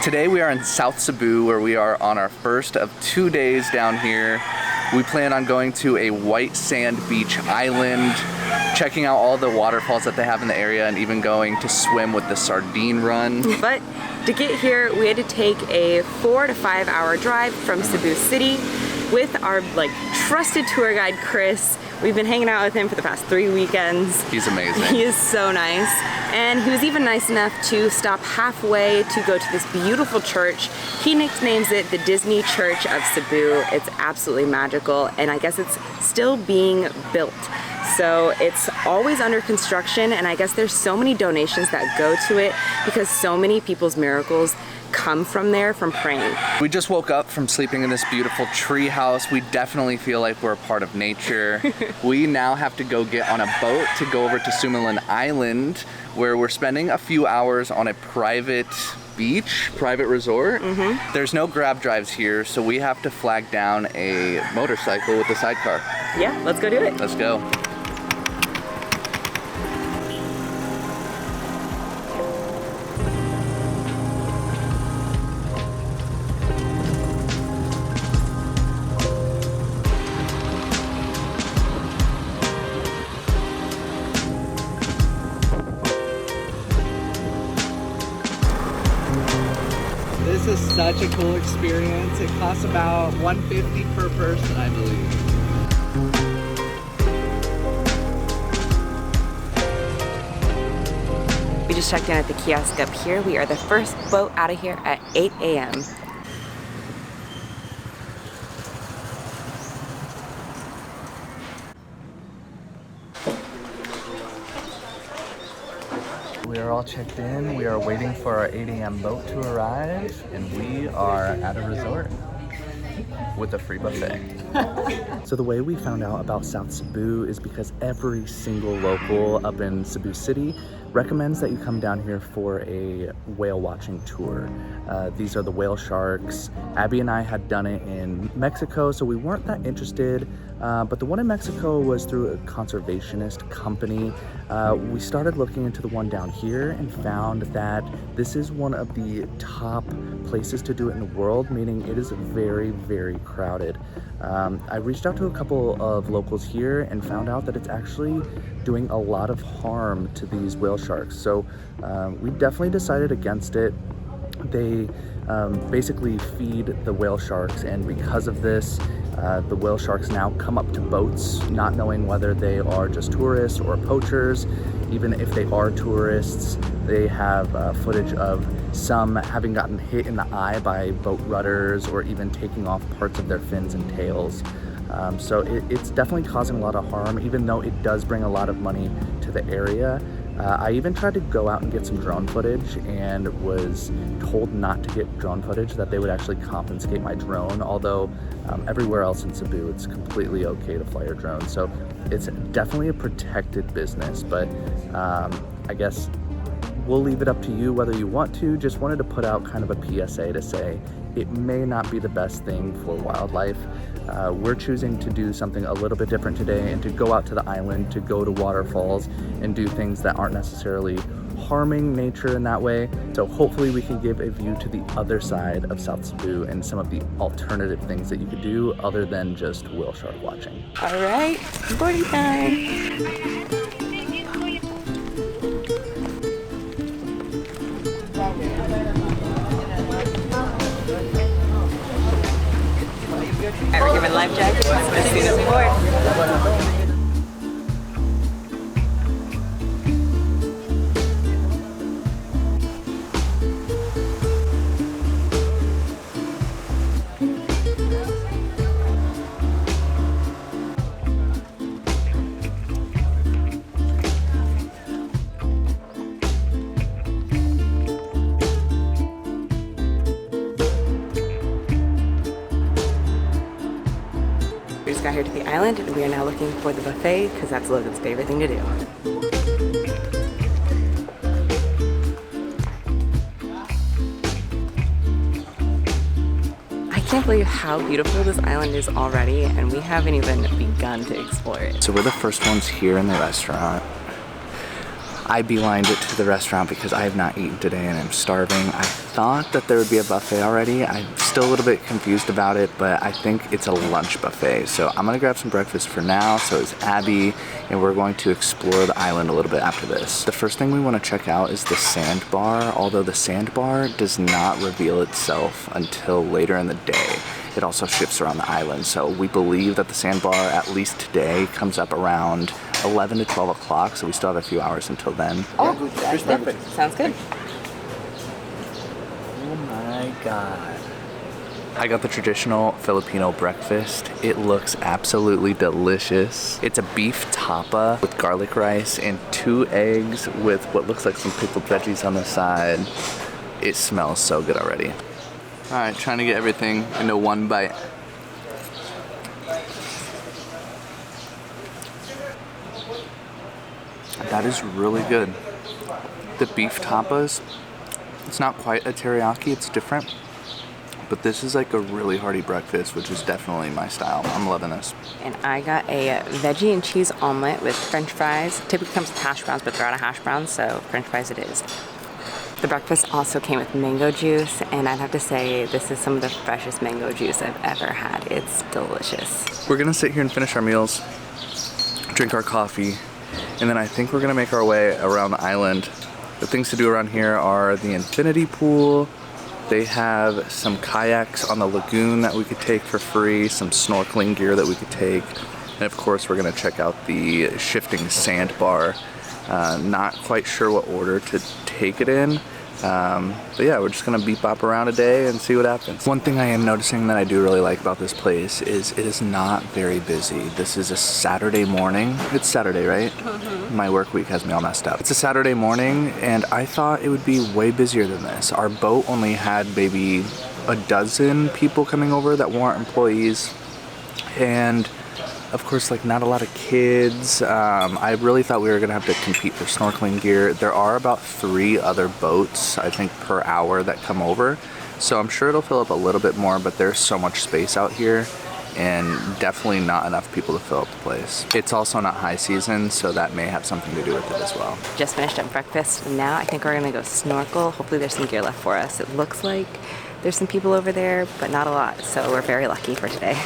Today we are in South Cebu, where we are on our first of 2 days down here. We plan on going to a white sand beach island, checking out all the waterfalls that they have in the area, and even going to swim with the sardine run. But to get here, we had to take a 4 to 5 hour drive from Cebu City with our trusted tour guide, Chris. We've been hanging out with him for the past 3 weekends. He's amazing. He is so nice. And he was even nice enough to stop halfway to go to this beautiful church. He nicknames it the Disney Church of Cebu. It's absolutely magical, and I guess it's still being built. So it's always under construction, and I guess there's so many donations that go to it because so many people's miracles come from there, from praying. We just woke up from sleeping in this beautiful tree house. We definitely feel like we're a part of nature. We now have to go get on a boat to go over to Sumilon Island, where we're spending a few hours on a private beach, private resort. There's no grab drives here, so we have to flag down a motorcycle with a sidecar. Yeah, let's go do it. Let's go. This is such a cool experience. It costs about $150 per person, I believe. We just checked in at the kiosk up here. We are the first boat out of here at 8 a.m. We are all checked in. We are waiting for our 8 a.m. boat to arrive, and we are at a resort with a free buffet. So the way we found out about South Cebu is because every single local up in Cebu City recommends that you come down here for a whale watching tour. These are the whale sharks. Abby and I had done it in Mexico, so we weren't that interested, but the one in Mexico was through a conservationist company. We started looking into the one down here and found that this is one of the top places to do it in the world, meaning it is very, very crowded. I reached out to a couple of locals here and found out that it's actually doing a lot of harm to these whale sharks. So we definitely decided against it. They basically feed the whale sharks, and because of this, the whale sharks now come up to boats not knowing whether they are just tourists or poachers. Even if they are tourists, they have footage of some having gotten hit in the eye by boat rudders or even taking off parts of their fins and tails. So it's definitely causing a lot of harm, even though it does bring a lot of money to the area. I even tried to go out and get some drone footage and was told not to get drone footage, that they would actually confiscate my drone, although everywhere else in Cebu it's completely okay to fly your drone. So it's definitely a protected business, but I guess we'll leave it up to you whether you want to. Just wanted to put out kind of a PSA to say it may not be the best thing for wildlife. We're choosing to do something a little bit different today and to go out to the island, to go to waterfalls and do things that aren't necessarily harming nature in that way. So hopefully we can give a view to the other side of South Cebu and some of the alternative things that you could do other than just whale shark watching. All right, boarding time. Alright, we're giving life jackets. Let's see this board. We just got here to the island and we are now looking for the buffet because that's Logan's favorite thing to do. I can't believe how beautiful this island is already, and we haven't even begun to explore it. So we're the first ones here in the restaurant. I beelined it to the restaurant because I have not eaten today and I'm starving. I thought that there would be a buffet already. I'm still a little bit confused about it, but I think it's a lunch buffet. So I'm gonna grab some breakfast for now. So is Abby, and we're going to explore the island a little bit after this. The first thing we wanna check out is the sandbar, although the sandbar does not reveal itself until later in the day. It also shifts around the island. So we believe that the sandbar, at least today, comes up around 11 to 12 o'clock, so we still have a few hours until then. Oh, that's perfect. Sounds good. Oh my God. I got the traditional Filipino breakfast. It looks absolutely delicious. It's a beef tapa with garlic rice and 2 eggs with what looks like some pickled veggies on the side. It smells so good already. All right, trying to get everything into one bite. That is really good. The beef tapas, it's not quite a teriyaki, it's different. But this is like a really hearty breakfast, which is definitely my style. I'm loving this. And I got a veggie and cheese omelet with french fries. Typically comes with hash browns, but they're out of hash browns, so french fries it is. The breakfast also came with mango juice, and I'd have to say this is some of the freshest mango juice I've ever had. It's delicious. We're gonna sit here and finish our meals, drink our coffee, and then I think we're gonna make our way around the island. The things to do around here are the infinity pool. They have some kayaks on the lagoon that we could take for free, some snorkeling gear that we could take, and of course we're gonna check out the shifting sandbar. Not quite sure what order to take it in, but yeah, we're just gonna beep bop around a day and see what happens. One thing I am noticing that I do really like about this place is it is not very busy. This is a Saturday morning. It's Saturday, right? Mm-hmm. My work week has me all messed up. It's a Saturday morning, and I thought it would be way busier than this. Our boat only had maybe a dozen people coming over that weren't employees, and of course, like, not a lot of kids. I really thought we were gonna have to compete for snorkeling gear. There are about 3 other boats, I think, per hour that come over. So I'm sure it'll fill up a little bit more, but there's so much space out here and definitely not enough people to fill up the place. It's also not high season, so that may have something to do with it as well. Just finished up breakfast, and now I think we're gonna go snorkel. Hopefully there's some gear left for us. It looks like there's some people over there, but not a lot, so we're very lucky for today.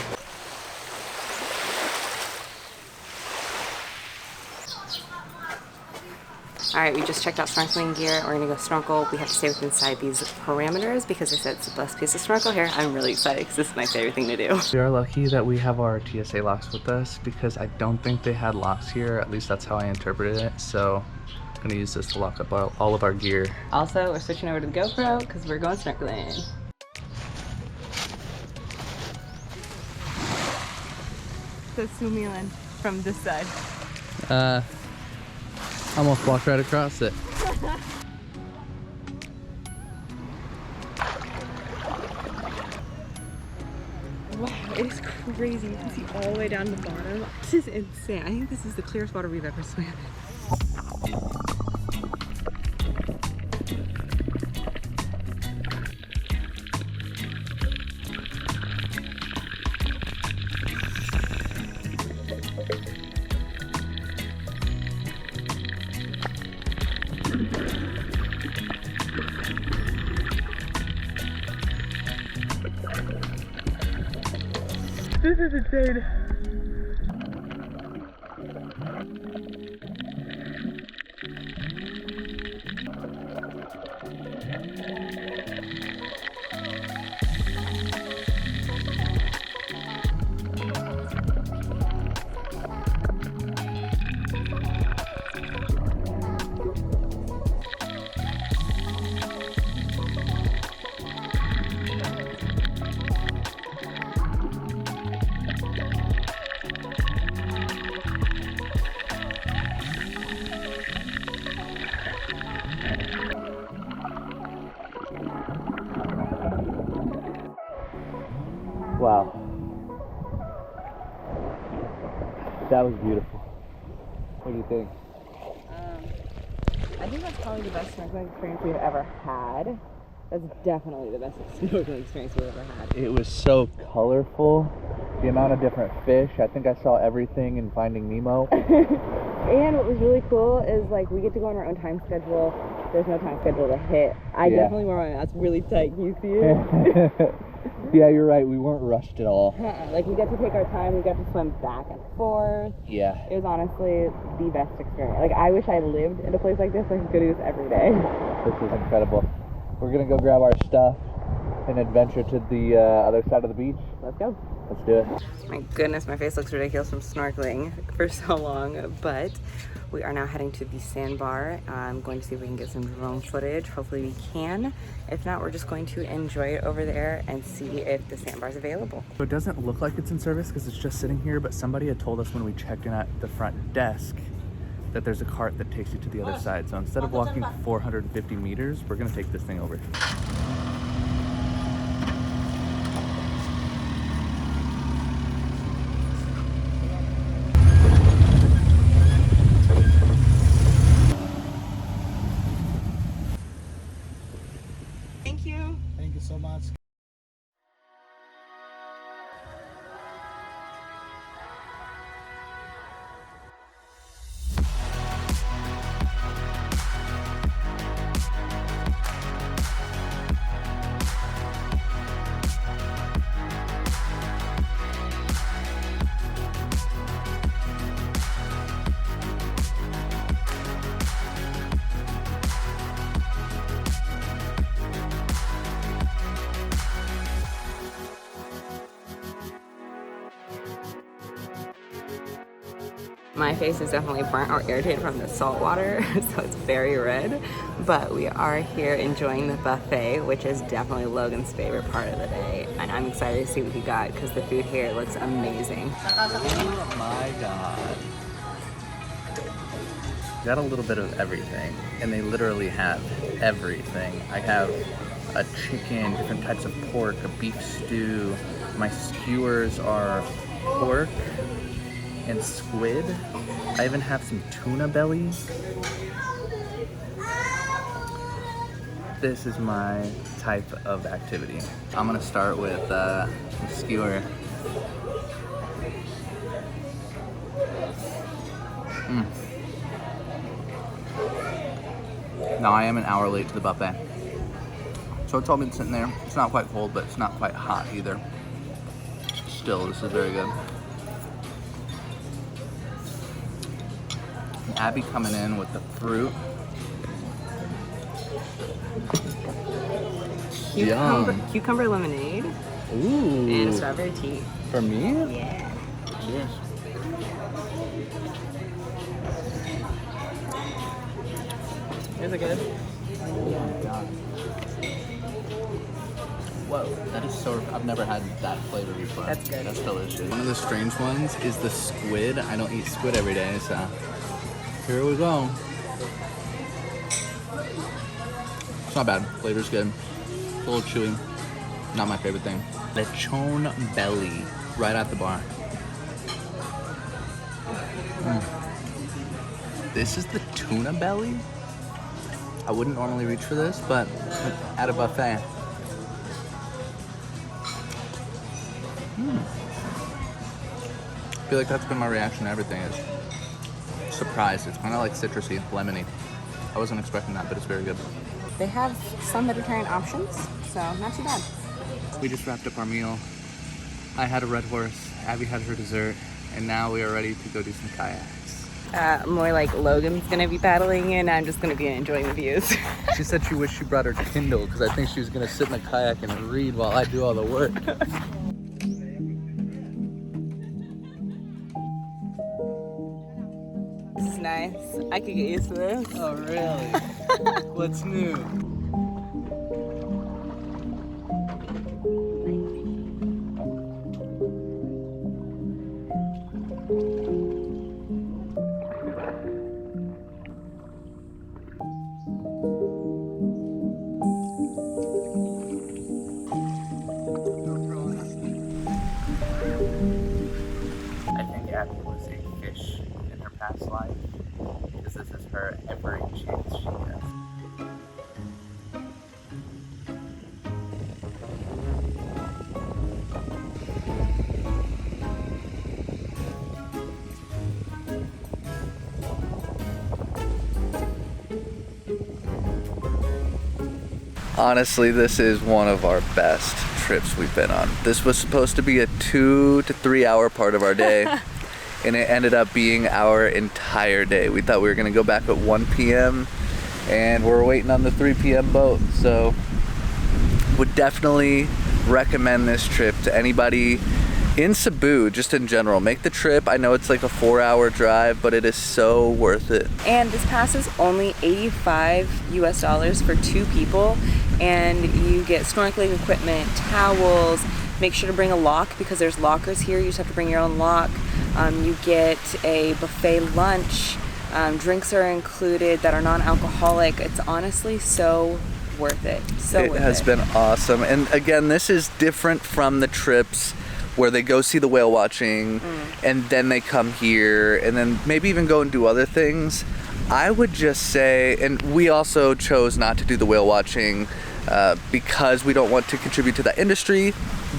All right, we just checked out snorkeling gear. We're gonna go snorkel. We have to stay within inside these parameters because they said it's the best place to snorkel here. I'm really excited because this is my favorite thing to do. We are lucky that we have our TSA locks with us because I don't think they had locks here. At least that's how I interpreted it. So I'm gonna use this to lock up all of our gear. Also, we're switching over to the GoPro because we're going snorkeling. The Sumilon from this side. Almost walked right across it. Wow, it is crazy. You can see all the way down to the bottom. This is insane. I think this is the clearest water we've ever swam in. This is insane. Wow. That was beautiful. What do you think? I think that's probably the best snorkeling experience we've ever had. That's definitely the best snorkeling experience we've ever had. It was so colorful. The amount of different fish. I think I saw everything in Finding Nemo. And what was really cool is like we get to go on our own time schedule. There's no time schedule to hit. I definitely wore my mask really tight. Can you see it? Yeah, you're right. We weren't rushed at all. Like we got to take our time. We got to swim back and forth. Yeah. It was honestly the best experience. Like I wish I lived in a place like this. I could do this every day. This is incredible. We're gonna go grab our stuff and adventure to the other side of the beach. Let's go. Let's do it. My goodness, my face looks ridiculous from snorkeling for so long, but we are now heading to the sandbar. I'm going to see if we can get some drone footage. Hopefully we can. If not, we're just going to enjoy it over there and see if the sandbar is available. So it doesn't look like it's in service because it's just sitting here, but somebody had told us when we checked in at the front desk that there's a cart that takes you to the other side. So instead of walking 450 meters, we're gonna take this thing over. Thank you. Thank you so much. My face is definitely burnt or irritated from the salt water, so it's very red. But we are here enjoying the buffet, which is definitely Logan's favorite part of the day. And I'm excited to see what he got because the food here looks amazing. Oh my God. Got a little bit of everything, and they literally have everything. I have a chicken, different types of pork, a beef stew. My skewers are pork and squid. I even have some tuna belly. This is my type of activity. I'm gonna start with some skewer. Now I am an hour late to the buffet. So it's all been sitting there. It's not quite cold, but it's not quite hot either. Still, this is very good. Abby coming in with the fruit. Cucumber lemonade Ooh. and strawberry tea. For me? Yeah. Cheers. Is it good? Oh my God. Whoa, that is so, I've never had that flavor before. That's good. That's delicious. One of the strange ones is the squid. I don't eat squid every day, so here we go. It's not bad. Flavor's good. It's a little chewy. Not my favorite thing. Lechon belly, right at the bar. This is the tuna belly. I wouldn't normally reach for this, but at a buffet. I feel like that's been my reaction to everything, is surprised. It's kind of like citrusy, lemony. I wasn't expecting that, but it's very good. They have some vegetarian options, so not too bad. We just wrapped up our meal. I had a red horse, Abby had her dessert, and now we are ready to go do some kayaks. More like Logan's gonna be paddling and I'm just gonna be enjoying the views. She said she wished she brought her Kindle because I think she was gonna sit in a kayak and read while I do all the work. This is nice. I could get used to this. Oh, really? What's new? I think Abby was a fish in her past life, because this is her every chance she gets. Honestly, this is one of our best trips we've been on. This was supposed to be a 2 to 3 hour part of our day, and it ended up being our entire day. We thought we were gonna go back at 1 p.m. and we're waiting on the 3 p.m. boat. So would definitely recommend this trip to anybody in Cebu, just in general. Make the trip. I know it's like a 4-hour drive, but it is so worth it. And this pass is only $85 US for 2 people, and you get snorkeling equipment, towels. Make sure to bring a lock because there's lockers here. You just have to bring your own lock. You get a buffet lunch. Drinks are included that are non-alcoholic. It's honestly so worth it. It has been awesome. And again, this is different from the trips where they go see the whale watching and then they come here and then maybe even go and do other things. I would just say, and we also chose not to do the whale watching because we don't want to contribute to that industry,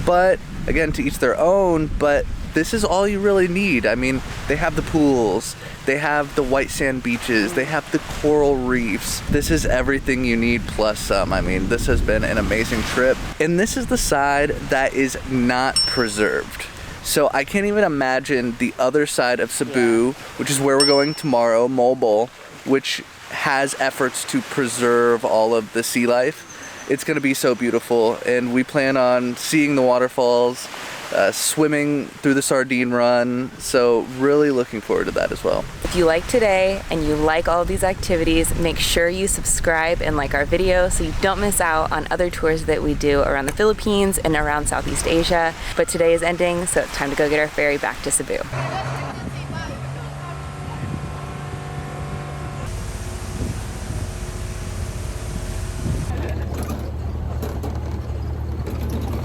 but again, to each their own. But this is all you really need. I mean, they have the pools, they have the white sand beaches, they have the coral reefs. This is everything you need plus some. I mean, this has been an amazing trip. And this is the side that is not preserved. So I can't even imagine the other side of Cebu, which is where we're going tomorrow, Mobile, which has efforts to preserve all of the sea life. It's gonna be so beautiful, and we plan on seeing the waterfalls, swimming through the sardine run, so really looking forward to that as well. If you like today and you like all of these activities, make sure you subscribe and like our video so you don't miss out on other tours that we do around the Philippines and around Southeast Asia. But today is ending, so it's time to go get our ferry back to Cebu.